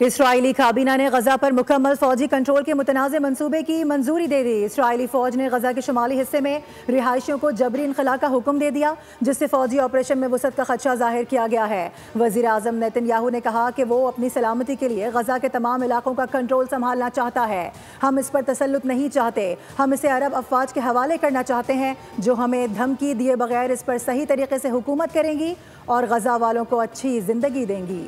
Israeli काबीना ने गजा पर मुकम्मल फौजी कंट्रोल के मुतनाज़ मंसूबे की मंजूरी दे दी। इसराइली फौज ने गजा के शुमाली हिस्से में रिहायशियों को जबरी इनखला का हुक्म दे दिया, जिससे फौजी ऑपरेशन में वसअत का खदशा जाहिर किया गया है। वज़ीर आज़म नेतन्याहू ने कहा कि वो अपनी सलामती के लिए गजा के तमाम इलाकों का कंट्रोल संभालना चाहता है। हम इस पर तसल्लुत नहीं चाहते, हम इसे अरब अफवाज के हवाले करना चाहते हैं, जो हमें धमकी दिए बगैर इस पर सही तरीके से हुकूमत करेंगी और गजा वालों को अच्छी जिंदगी देंगी।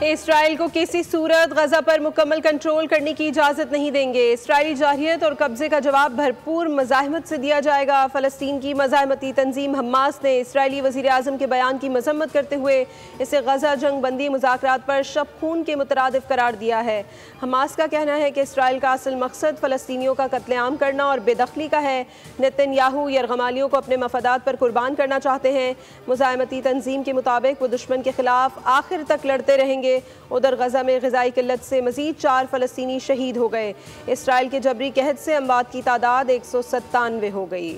इसराइल को किसी सूरत गजा पर मुकम्मल कंट्रोल करने की इजाज़त नहीं देंगे। इसराइली जारहियत और कब्जे का जवाब भरपूर मज़ाहमत से दिया जाएगा। फ़लस्तीन की मज़ाहमती तंजीम हमास ने इसराइली वज़ीर आज़म के बयान की मज़म्मत करते हुए इसे गजा जंग बंदी मुज़ाकरात पर शब खून के मुतरादिफ करार दिया है। हमास का कहना है कि इसराइल का असल मकसद फ़लस्तीनियों का कत्लेआम करना और बेदखली का है। नेतन्याहू यरगमालियों को अपने मफादात पर कुर्बान करना चाहते हैं। मुज़ाहमती तंजीम के मुताबिक वो दुश्मन के खिलाफ आखिर तक लड़ते रहेंगे। उधर गजा में ग़िज़ाई किल्लत से मज़ीद 4 फ़लस्तीनी शहीद हो गए। इसराइल के जबरी कहत से अमवात की तादाद 197 हो गई।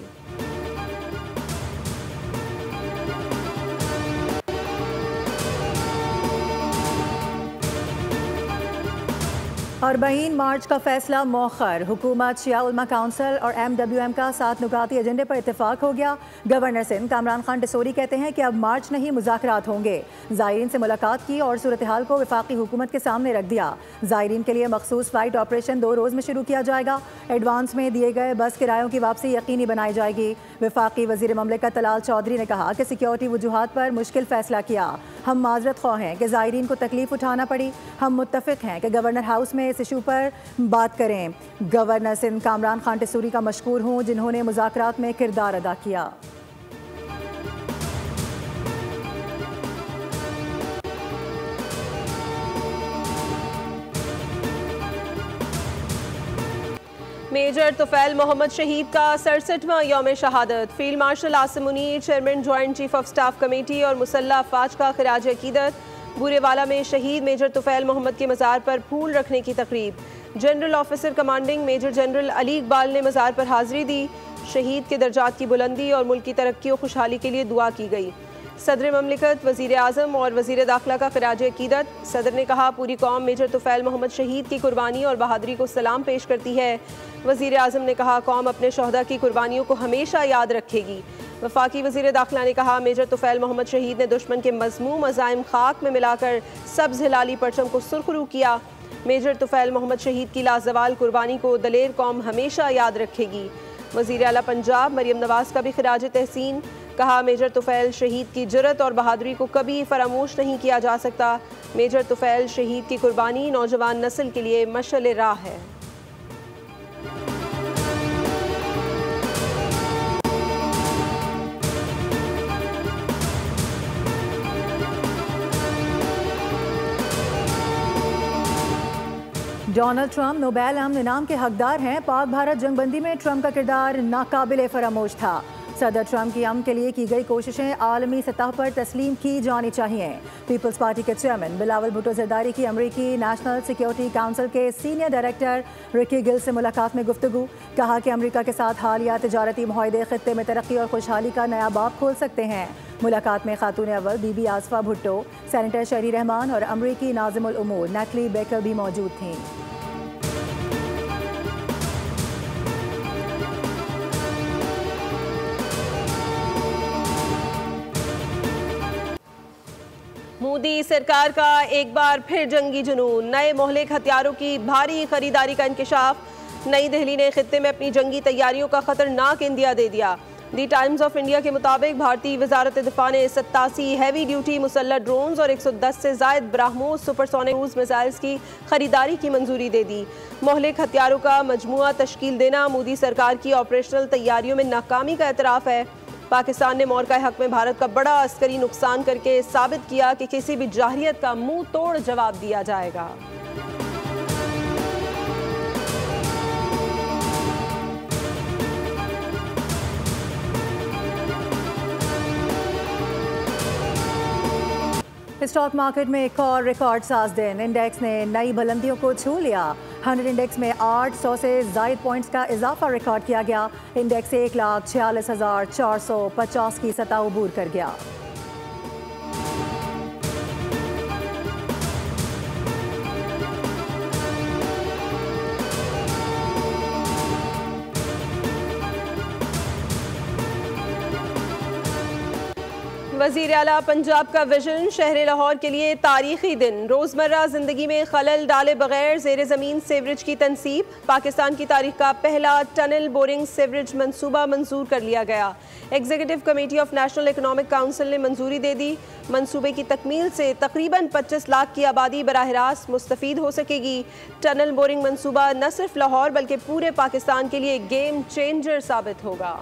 अरबईन मार्च का फैसला मौखर। हुकूमत, शिया उलमा काउंसिल और MWM का 7 नुकाती एजेंडे पर इत्तेफाक हो गया। गवर्नर सिंध कामरान खान टिसोरी कहते हैं कि अब मार्च नहीं मुज़ाकरात होंगे। ज़ायरीन से मुलाकात की और सूरत हाल को वफाकी हुकूमत के सामने रख दिया। ज़ायरीन के लिए मखसूस फ़्लाइट ऑपरेशन 2 रोज़ में शुरू किया जाएगा। एडवांस में दिए गए बस किरायों की वापसी यकीनी बनाई जाएगी। वफाकी वज़ीर ममलिकत तलाल चौधरी ने कहा कि सिक्योरिटी वजूहात पर मुश्किल फ़ैसला किया। हम माजरत ख्वाह हैं कि ज़ायरीन को तकलीफ उठाना पड़ी। हम मुत्तफ़िक़ हैं कि गवर्नर हाउस में इस इशू पर बात करें। गवर्नर सिंध कामरान खान टिसोरी का मशकूर हूँ, जिन्होंने मुज़ाकरात में किरदार अदा किया। मेजर तुफैल मोहम्मद शहीद का 67वां यौम शहादत। Field marshal Asim Munir, chairman joint chief of staff committee और मुसल्लह अफवाज का खिराज अकीदत। बूरेवाला में शहीद मेजर तुफैल मोहम्मद के मज़ार पर फूल रखने की तकरीब। General officer commanding major general Ali Iqbal ने मज़ार पर हाज़िरी दी। शहीद के दर्जात की बुलंदी और मुल्क की तरक्की और खुशहाली के लिए दुआ की गई। सदर ममलिकत, वज़ीर आज़म और वज़ीर दाखिला का खिराज अकीदत। सदर ने कहा, पूरी कौम मेजर तुफैल मोहम्मद शहीद की कुर्बानी और बहादुरी को सलाम पेश करती है। वज़ीर आज़म ने कहा, कौम अपने शोहदा की कुर्बानियों को हमेशा याद रखेगी। वफाकी वज़ीर दाखिला ने कहा, मेजर तुफैल मोहम्मद शहीद ने दुश्मन के मज़मूम अज़ाइम खाक में मिलाकर सब्ज़ हिलाली परचम को सुरखरू किया। मेजर तुफैल मोहम्मद शहीद की लाजवाल कुर्बानी को दलेर कौम हमेशा याद रखेगी। वज़ीर आला पंजाब मरियम नवाज़ का भी खिराज तहसीन। कहा, मेजर तुफैल शहीद की जुर्रत और बहादुरी को कभी फरामोश नहीं किया जा सकता। मेजर तुफैल शहीद की कुर्बानी नौजवान नस्ल के लिए मशअल राह है। डोनाल्ड ट्रंप नोबेल अमन इनाम के हकदार हैं। पाक भारत जंगबंदी में ट्रंप का किरदार नाकाबिले फरामोश था। सदर ट्रंप की अमन के लिए की गई कोशिशें आलमी सतह पर तस्लीम की जानी चाहिए। पीपल्स पार्टी के चेयरमैन बिलावल भुट्टो जरदारी की अमरीकी नेशनल सिक्योरिटी काउंसिल के सीनियर डायरेक्टर रिकी गिल से मुलाकात में गुफ्तगू। कहा कि अमरीका के साथ हालिया तिजारती मुआहदे खित्ते में तरक्की और खुशहाली का नया बाब खोल सकते हैं। मुलाकात में खातून अव्वल बीबी आसफा भुट्टो, सेनेटर शरी रहमान और अमरीकी नाज़िमुल उमूर नैटली बेकर भी मौजूद थीं। मोदी सरकार का एक बार फिर जंगी जुनून। नए मोहलिक हथियारों की भारी खरीदारी का इंकशाफ। नई दिल्ली ने खित्ते में अपनी जंगी तैयारियों का खतरनाक इंदिया दे दिया। दी टाइम्स ऑफ इंडिया के मुताबिक भारतीय वजारत दिफा ने 87 हैवी ड्यूटी मुसल्लह ड्रोन्स और 110 से जायद ब्राह्मोस सुपरसोनिक क्रूज मिसाइल्स की खरीदारी की मंजूरी दे दी। मोहलिक हथियारों का मजमुआ तश्कील देना मोदी सरकार की ऑपरेशनल तैयारियों में नाकामी का एतराफ़ है। पाकिस्तान ने मौक़ा हक में भारत का बड़ा अस्करी नुकसान करके साबित किया कि किसी भी जाहिरियत का मुंह तोड़ जवाब दिया जाएगा। स्टॉक मार्केट में एक और रिकॉर्ड साज दिन, इंडेक्स ने नई बुलंदियों को छू लिया। 100 इंडेक्स में 800 से ज़ायद पॉइंट्स का इजाफा रिकॉर्ड किया गया। इंडेक्स 1,46,450 की सतह अबूर कर गया। वज़ीर आला पंजाब का विजन, शहर लाहौर के लिए तारीखी दिन। रोज़मर्रा ज़िंदगी में खलल डाले बगैर ज़ेर ज़मीन सीवरेज की तनसीब। पाकिस्तान की तारीख का पहला टनल बोरिंग सीवरेज मंसूबा मंजूर कर लिया गया। Executive committee of national economic council ने मंजूरी दे दी। मंसूबे की तकमील से तकरीबन 25 लाख की आबादी बराह रास्त मुस्तफ़ीद हो सकेगी। टनल बोरिंग मंसूबा न सिर्फ लाहौर बल्कि पूरे पाकिस्तान के लिए गेम चेंजर साबित होगा।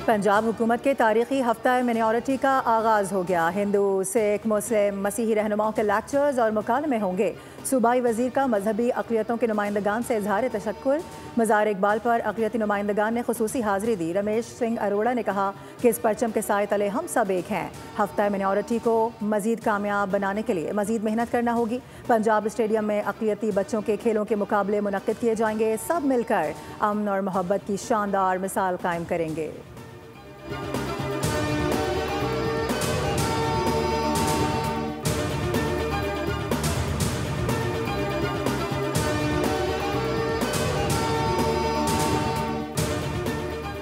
पंजाब हुकूमत के तारीखी हफ्ता मिनॉरिटी का आगाज़ हो गया। हिंदू, सिख, मुस्लिम, मसीही रहनुमाओं के लेक्चर्स और मुकालमे होंगे। सूबाई वज़ीर का मजहबी अक़लियतों के नुमाइंदगान से इजहार तशक्कुर। मज़ार इकबाल पर अक़लियती नुमाइंदगान ने खुसूसी हाज़िरी दी। रमेश सिंह अरोड़ा ने कहा कि इस परचम के साए तले हम सब एक हैं। हफ्ता मिनॉरिटी को मज़ीद कामयाब बनाने के लिए मज़ीद मेहनत करना होगी। पंजाब स्टेडियम में अक़लियती बच्चों के खेलों के मुकाबले मुनक़्क़िद किए जाएंगे। सब मिलकर अमन और मोहब्बत की शानदार मिसाल कायम करेंगे।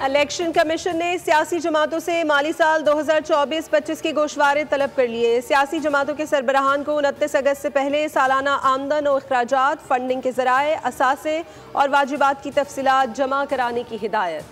इलेक्शन कमीशन ने सियासी जमातों से माली साल 2024-25 के गोशवारे तलब कर लिए। सियासी जमातों के सरबराहान को 29 अगस्त से पहले सालाना आमदन और अखराजात, फंडिंग के ज़राए, असासे और वाजिबात की तफसीलात जमा कराने की हिदायत।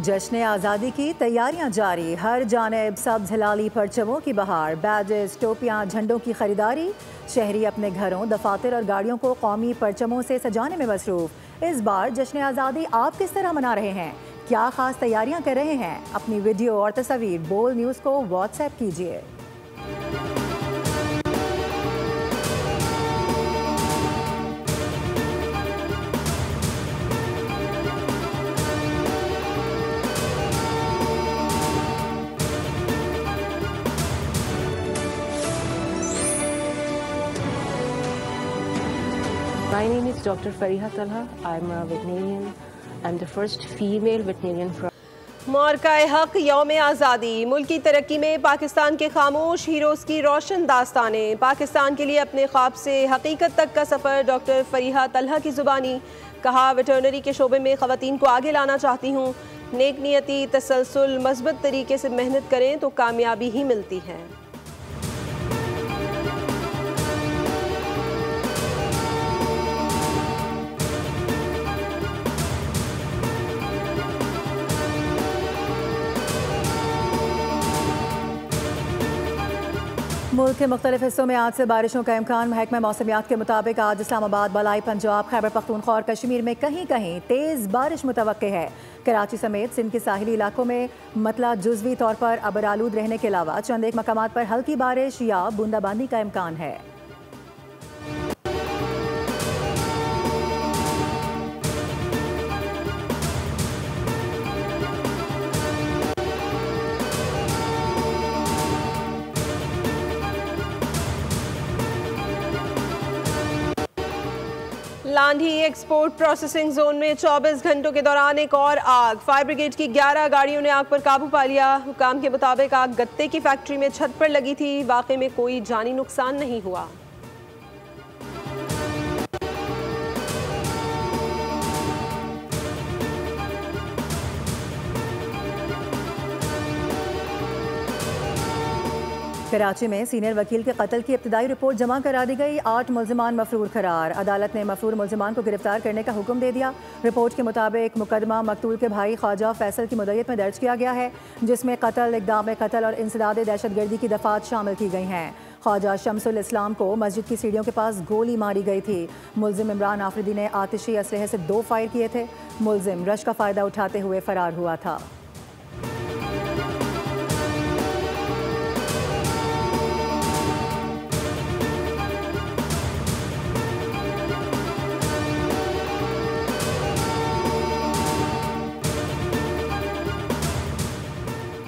जश्न आज़ादी की तैयारियां जारी, हर जानिब सब्ज़ हिलाली परचमों की बहार, बैजेस, टोपियां, झंडों की खरीदारी। शहरी अपने घरों, दफातर और गाड़ियों को कौमी परचमों से सजाने में मसरूफ़। इस बार जश्न आज़ादी आप किस तरह मना रहे हैं? क्या ख़ास तैयारियां कर रहे हैं? अपनी वीडियो और तस्वीर बोल न्यूज़ को व्हाट्सएप कीजिए। My name is Dr. Fariha Talha. I'm a veterinarian. I'm the first female veterinarian from मौरकाए हक यौम आज़ादी, मुल्क की तरक्की में पाकिस्तान के खामोश हीरोज़ की रोशन दास्तानें। पाकिस्तान के लिए अपने ख्वाब से हकीकत तक का सफ़र, डॉक्टर फरीहा तलहा की ज़ुबानी। कहा, वेटरनरी के शोबे में ख़वातीन को आगे लाना चाहती हूँ। नेक नियति, तसलसल, मज़बूत तरीके से मेहनत करें तो कामयाबी ही मिलती है। मुल्क के मुख्तलिफ हिस्सों में आज से बारिशों का इम्कान। महकमा मौसमियात के मुताबिक आज इस्लामाबाद, बलाई पंजाब, खैबर पख्तूनख्वा और कश्मीर में कहीं कहीं तेज़ बारिश मुतवक्के है। कराची समेत सिंध के साहिली इलाकों में मतला जुज़वी तौर पर अबरालूद रहने के अलावा चंद एक मकामात पर हल्की बारिश या बूंदाबांदी का इम्कान है। लांधी एक्सपोर्ट प्रोसेसिंग जोन में 24 घंटों के दौरान एक और आग। फायर ब्रिगेड की 11 गाड़ियों ने आग पर काबू पा लिया। हुकाम के मुताबिक आग गत्ते की फैक्ट्री में छत पर लगी थी। वाक़े में कोई जानी नुकसान नहीं हुआ। कराची में सीनियर वकील के कत्ल की इब्तिदाई रिपोर्ट जमा करा दी गई। 8 मुल्जिमान मफरूर करार। अदालत ने मफरूर मुल्जिमान को गिरफ्तार करने का हुक्म दे दिया। रिपोर्ट के मुताबिक मुकदमा मकतूल के भाई ख्वाजा फैसल की मुद्दत में दर्ज किया गया है, जिसमें कत्ल, इक़दाम कत्ल और इंसदाद दहशतगर्दी की दफात शामिल की गई हैं। ख्वाजा शमसुल इस्लाम को मस्जिद की सीढ़ियों के पास गोली मारी गई थी। मुल्जिम इमरान आफरीदी ने आतिशी असलहे से 2 फायर किए थे। मुल्जिम रश का फ़ायदा उठाते हुए फरार हुआ था।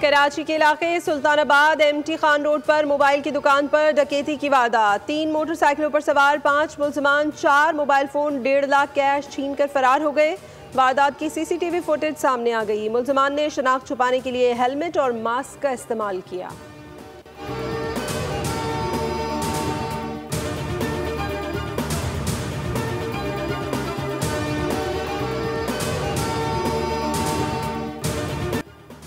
कराची के इलाके सुल्तानाबाद एमटी खान रोड पर मोबाइल की दुकान पर डकैती की वारदात। 3 मोटरसाइकिलों पर सवार 5 मुल्जिमान 4 मोबाइल फ़ोन 1.5 लाख कैश छीन कर फरार हो गए। वारदात की सीसीटीवी फुटेज सामने आ गई। मुल्जिमान ने शनाख्त छुपाने के लिए हेलमेट और मास्क का इस्तेमाल किया।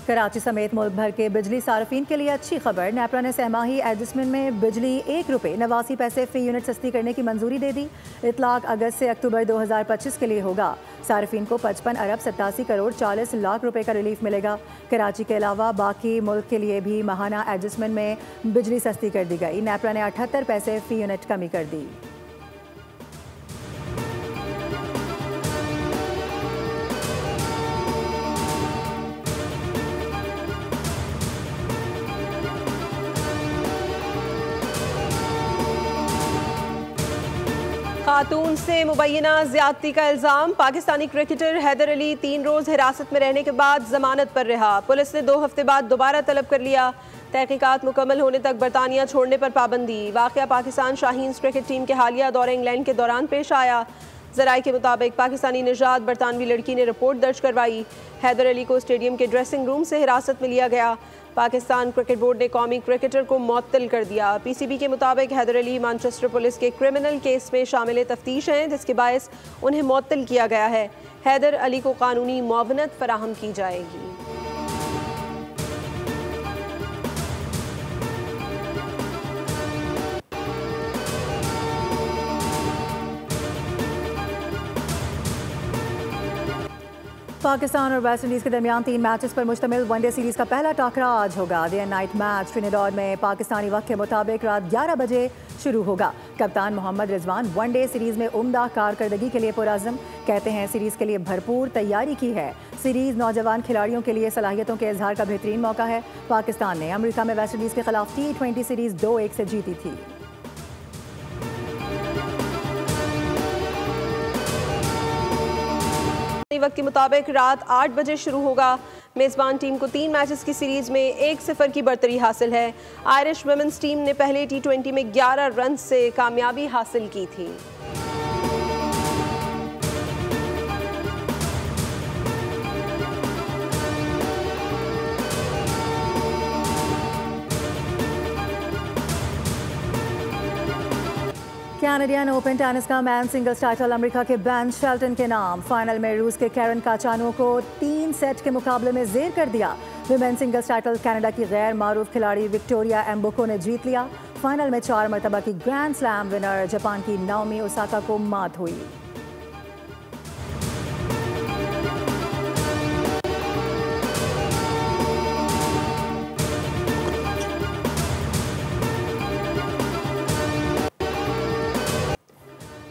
कराची समेत मुल्क भर के बिजली सार्फिन के लिए अच्छी खबर। नेपरा ने सहमाही एडजस्टमेंट में बिजली ₹1.89 फी यूनिट सस्ती करने की मंजूरी दे दी। इतलाक अगस्त से अक्टूबर 2025 के लिए होगा। सार्फिन को 55 अरब 87 करोड़ 40 लाख रुपए का रिलीफ मिलेगा। कराची के अलावा बाकी मुल्क के लिए भी माहाना एडजस्टमेंट में बिजली सस्ती कर दी गई। नेपरा ने 78 पैसे फी यूनिट कमी कर दी। खातून से मुबैना ज्यादती का इल्जाम। पाकिस्तानी क्रिकेटर हैदर अली 3 रोज हिरासत में रहने के बाद जमानत पर रहा। पुलिस ने 2 हफ्ते बाद दोबारा तलब कर लिया। तहकीकात मुकम्मल होने तक बरतानिया छोड़ने पर पाबंदी। वाकया पाकिस्तान शाहीन्स क्रिकेट टीम के हालिया दौरे इंग्लैंड के दौरान पेश आया। ज़राए के मुताबिक पाकिस्तानी निजात बरतानवी लड़की ने रिपोर्ट दर्ज करवाई। हैदर अली को स्टेडियम के ड्रेसिंग रूम से हिरासत में लिया गया। पाकिस्तान क्रिकेट बोर्ड ने कौमी क्रिकेटर को मुअत्तल कर दिया। पीसीबी के मुताबिक हैदर अली मैनचेस्टर पुलिस के क्रिमिनल केस में शामिल तफ्तीश हैं, जिसके बायस उन्हें मुअत्तल किया गया है। हैदर अली को कानूनी मुआवनत फराहम की जाएगी। पाकिस्तान और वेस्ट इंडीज़ के दरमियान 3 मैचेस पर मुश्तमिल वनडे सीरीज़ का पहला टाकरा आज होगा। Day and night match Trinidad में पाकिस्तानी वक्त के मुताबिक रात 11 बजे शुरू होगा। कप्तान मोहम्मद रिजवान वनडे सीरीज़ में उम्दा कारकर्दगी के लिए पुरअज़्म। कहते हैं सीरीज़ के लिए भरपूर तैयारी की है। सीरीज़ नौजवान खिलाड़ियों के लिए सलाहियतों के इजहार का बेहतरीन मौका है। पाकिस्तान ने अमेरिका में वेस्ट इंडीज़ के खिलाफ T20 सीरीज़ 2-1 से जीती थी। वक्त के मुताबिक रात 8 बजे शुरू होगा। मेज़बान टीम को 3 मैचेस की सीरीज में 1-0 की बढ़तरी हासिल है। आयरिश वुमेन्स टीम ने पहले T20 में 11 रन से कामयाबी हासिल की थी। कैनेडियन ओपन टेनिस का मैन सिंगल्स टाइटल अमेरिका के बेन शेल्टन के नाम। फाइनल में रूस के कैरन काचानो को 3 सेट के मुकाबले में जेर कर दिया। विमेन सिंगल्स टाइटल कनाडा की गैर मारूफ खिलाड़ी विक्टोरिया एम्बोको ने जीत लिया। फाइनल में 4 मरतबा की ग्रैंड स्लैम विनर जापान की नाओमी ओसाका को मात हुई।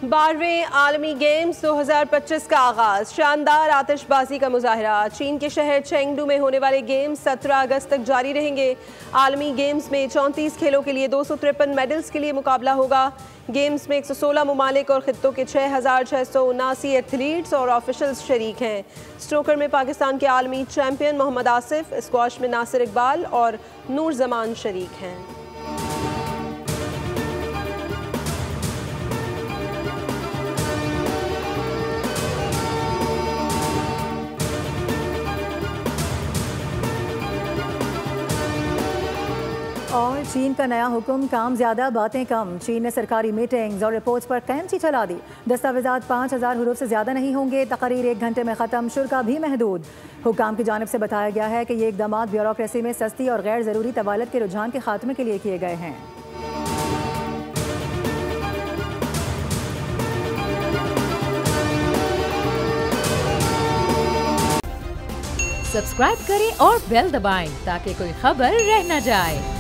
बारहवें आलमी गेम्स 2025 का आगाज। शानदार आतिशबाजी का मुजाहरा। चीन के शहर चेंगडू में होने वाले गेम्स 17 अगस्त तक जारी रहेंगे। आलमी गेम्स में 34 खेलों के लिए 253 मेडल्स के लिए मुकाबला होगा। गेम्स में 116 ममालिक और खित्तों के 6,679 एथलीट्स और ऑफिशल्स शरीक हैं। स्नूकर में पाकिस्तान के आलमी चैंपियन मोहम्मद आसिफ, स्क्वाश में नासिर इकबाल और नूर जमान शरीक हैं। और चीन का नया हुक्म, काम ज़्यादा बातें कम। चीन ने सरकारी मीटिंग्स और रिपोर्ट्स पर कैंची चला दी। दस्तावेजात 5,000 हरूफ से ज़्यादा नहीं होंगे। तकरीर 1 घंटे में ख़त्म, शुल्का भी महदूद। हुकाम की जानिब से बताया गया है कि ये इक़दामात ब्यूरोक्रेसी में सस्ती और गैर ज़रूरी तवालत के रुझान के खात्मे के लिए किए गए हैं। सब्सक्राइब करें और बेल दबाएं ताकि कोई खबर रह न जाए।